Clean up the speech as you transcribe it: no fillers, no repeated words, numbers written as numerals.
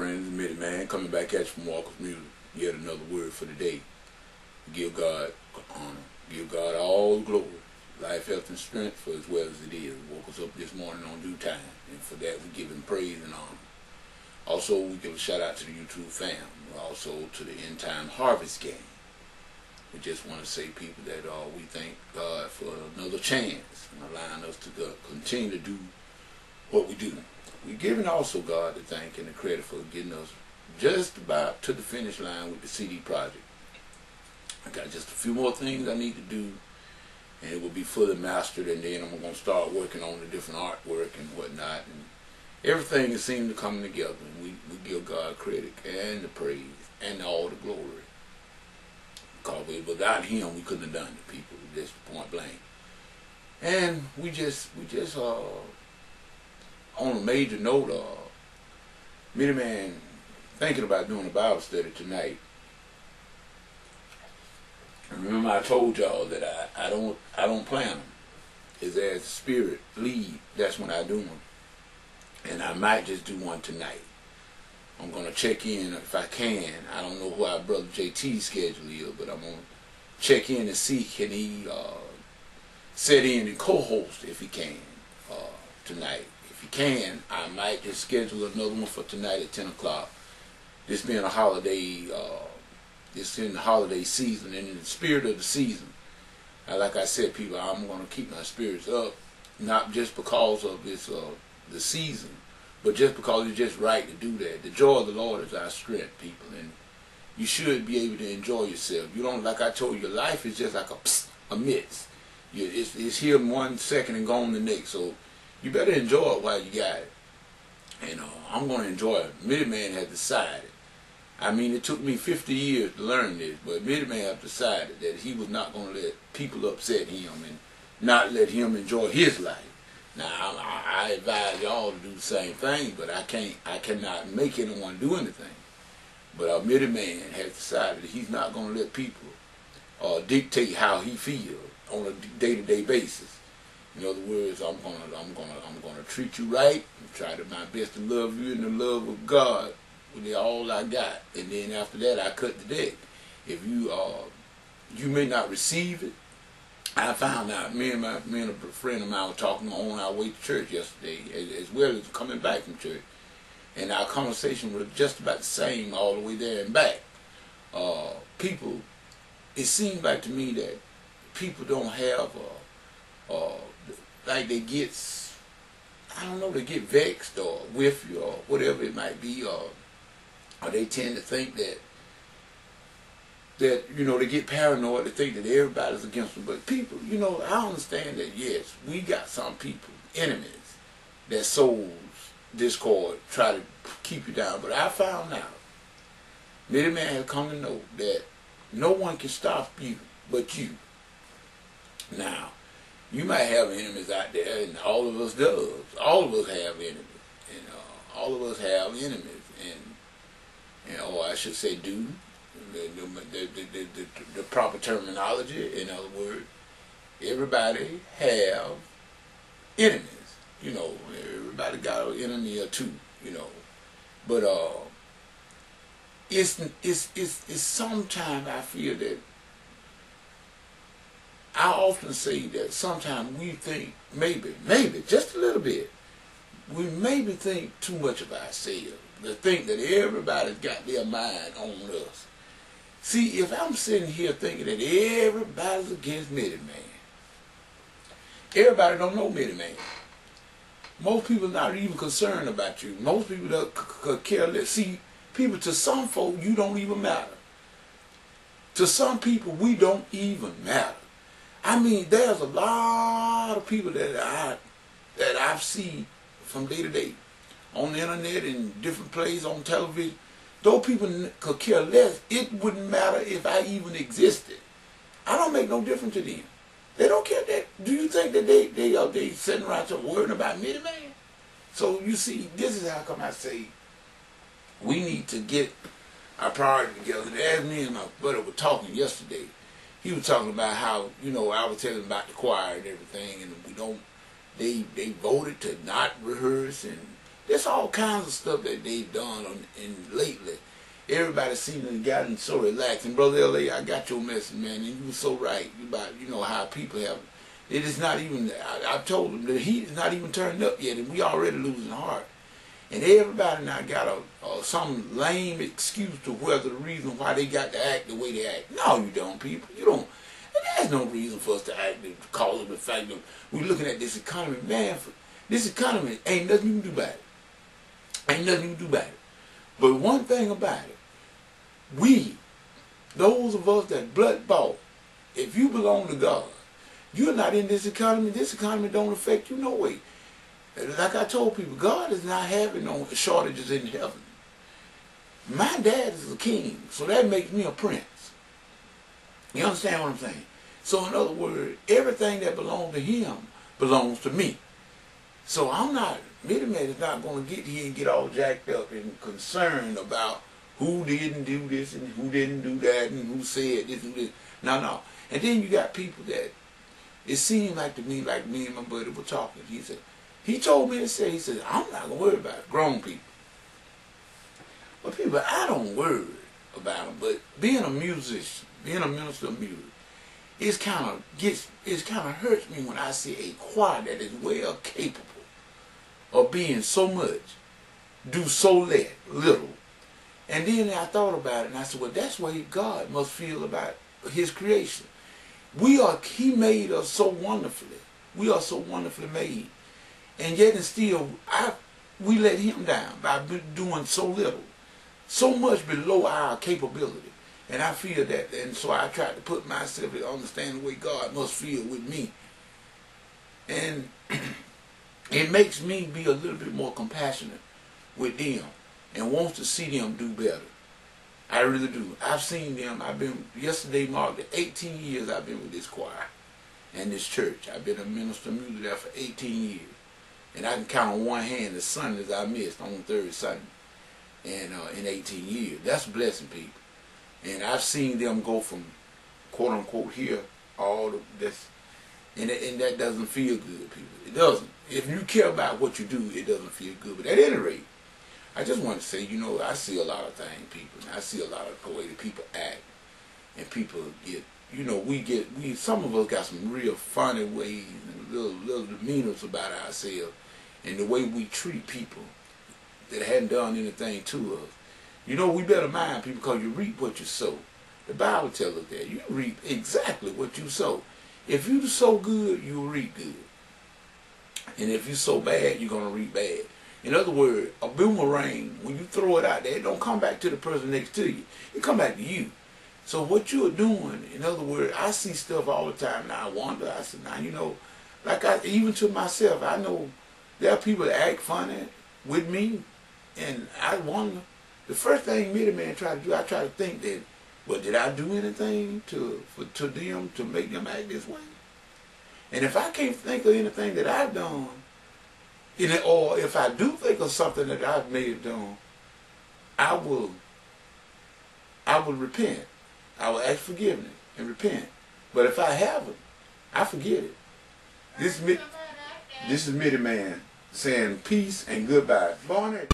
friends, Mitty Man, coming back at you from Walker's Music. Yet another word for the day. Give God honor. Give God all the glory. Life, health, and strength for as well as it is. Woke us up this morning on due time. And for that we give him praise and honor. Also, we give a shout out to the YouTube fam. Also to the End Time Harvest Gang. We just want to say, people, that we thank God for another chance and allowing us to continue to do what we do. We're giving also God the thank and the credit for getting us just about to the finish line with the CD project. I got just a few more things I need to do, and it will be fully mastered, and then I'm going to start working on the different artwork and whatnot, and everything is seemed to come together, and we give God credit and the praise and all the glory. Because without him, we couldn't have done it, people. Just point blank. And we just on a major note, Mitty Man thinking about doing a Bible study tonight. And remember, I told y'all that I don't plan them. It's as the Spirit lead. That's when I do them. And I might just do one tonight. I'm gonna check in if I can. I don't know what our brother JT's schedule is, but I'm gonna check in and see can he set in and co-host if he can tonight. If he can, I might just schedule another one for tonight at 10 o'clock. This being a holiday, it's in the holiday season, and in the spirit of the season, like I said, people, I'm going to keep my spirits up, not just because of this the season, but just because it's just right to do that. The joy of the Lord is our strength, people, and you should be able to enjoy yourself. You don't, like I told you, your life is just like a mist. It's here 1 second and gone the next, so you better enjoy it while you got it. And I'm going to enjoy it. Mitty Man has decided. I mean, it took me 50 years to learn this, but Mitty Man has decided that he was not going to let people upset him and not let him enjoy his life. Now, I advise y'all to do the same thing, but I cannot make anyone do anything. But Mitty Man has decided that he's not going to let people dictate how he feels on a day-to-day basis. In other words, I'm gonna treat you right and try to my best to love you in the love of God with all I got. And then after that, I cut the deck. If you may not receive it. I found out, me and a friend of mine were talking on our way to church yesterday, as well as coming back from church, and our conversation was just about the same all the way there and back. People, it seems like to me that people don't have like they get, I don't know, they get vexed or with you or whatever it might be, or they tend to think that you know, they get paranoid, they think that everybody's against them. But people, you know, I understand that, yes, we got some people, enemies, that sows discord, try to keep you down. But I found out, Mitty Man has come to know that no one can stop you but you. Now, you might have enemies out there, and all of us does. All of us have enemies, and all of us have enemies, and or I should say, do. The proper terminology. In other words, everybody have enemies. You know, everybody got an enemy or two. You know, but it's sometimes I feel that I often say that sometimes we think maybe just a little bit, we maybe think too much of ourselves. To think that everybody's got their mind on us. See, if I'm sitting here thinking that everybody's against Mitty Man, everybody don't know Mitty Man. Most people not even concerned about you. Most people don't care less. See, people, to some folk, you don't even matter. To some people, we don't even matter. I mean, there's a lot of people that I've seen from day to day on the internet and different places on television. Those people could care less. It wouldn't matter if I even existed. I don't make no difference to them. They don't care. Do you think that they sitting around worrying about Mitty Man? So you see, this is how come I say we need to get our priorities together. As me and my brother were talking yesterday, he was talking about how, you know, I was telling him about the choir and everything, and they voted to not rehearse, and There's all kinds of stuff that they've done and lately. Everybody seems to have gotten so relaxed. And Brother L.A., I got your message, man, and you were so right about, how people have. It is not even, I've told them, the heat is not even turned up yet, and we already losing heart. And everybody now got some lame excuse to whether the reason why they got to act the way they act. No, you don't, people. You don't. And there's no reason for us to act because of the fact that we're looking at this economy. Man, this economy ain't nothing you can do about it. Ain't nothing you can do about it. But one thing about it, those of us that blood bought, if you belong to God, you're not in this economy. This economy don't affect you no way. Like I told people, God is not having no shortages in heaven. My dad is a king, so that makes me a prince. You understand what I'm saying? So in other words, everything that belongs to him belongs to me. So Middleman is not going to get here and get all jacked up and concerned about who didn't do this and who didn't do that and who said this and this. No. And then you got people that, it seemed like to me, like me and my buddy were talking. He told me to say, he said, I'm not going to worry about it. Grown people. But people, I don't worry about them. But being a musician, being a minister of music, it kind of hurts me when I see a choir that is well capable of being so much, do so little. And then I thought about it and I said, well, that's the way God must feel about his creation. He made us so wonderfully. We are so wonderfully made. And yet and still, we let him down by doing so little. So much below our capability. And I feel that, and so I tried to put myself to understand the way God must feel with me. And it makes me be a little bit more compassionate with them and wants to see them do better. I really do. I've seen them. Yesterday marked 18 years I've been with this choir and this church. I've been a minister of music there for 18 years. And I can count on one hand the Sundays I missed on the third Sunday and in 18 years. That's a blessing, people. And I've seen them go from quote unquote here all of this, and that doesn't feel good, people. It doesn't. If you care about what you do, it doesn't feel good. But at any rate, I just want to say, I see a lot of things, people. And I see a lot of the way that people act, and people get, some of us got some real funny ways and little demeanors about ourselves, and the way we treat people that hadn't done anything to us. We better mind people because you reap what you sow. The Bible tells us that. You reap exactly what you sow. If you sow good, you'll reap good. And if you sow bad, you're going to reap bad. In other words, a boomerang, when you throw it out there, it don't come back to the person next to you. It come back to you. So what you're doing, in other words, I see stuff all the time, and I wonder, I said, even to myself, I know there are people that act funny with me, and I wonder. The first thing Middleman tried to do, I try to think that, well, did I do anything to them to make them act this way? And if I can't think of anything that I've done, or if I do think of something that I've may have done, I will repent. I will ask forgiveness and repent. But if I haven't, I forget it. This is Middleman saying peace and goodbye. Barnett.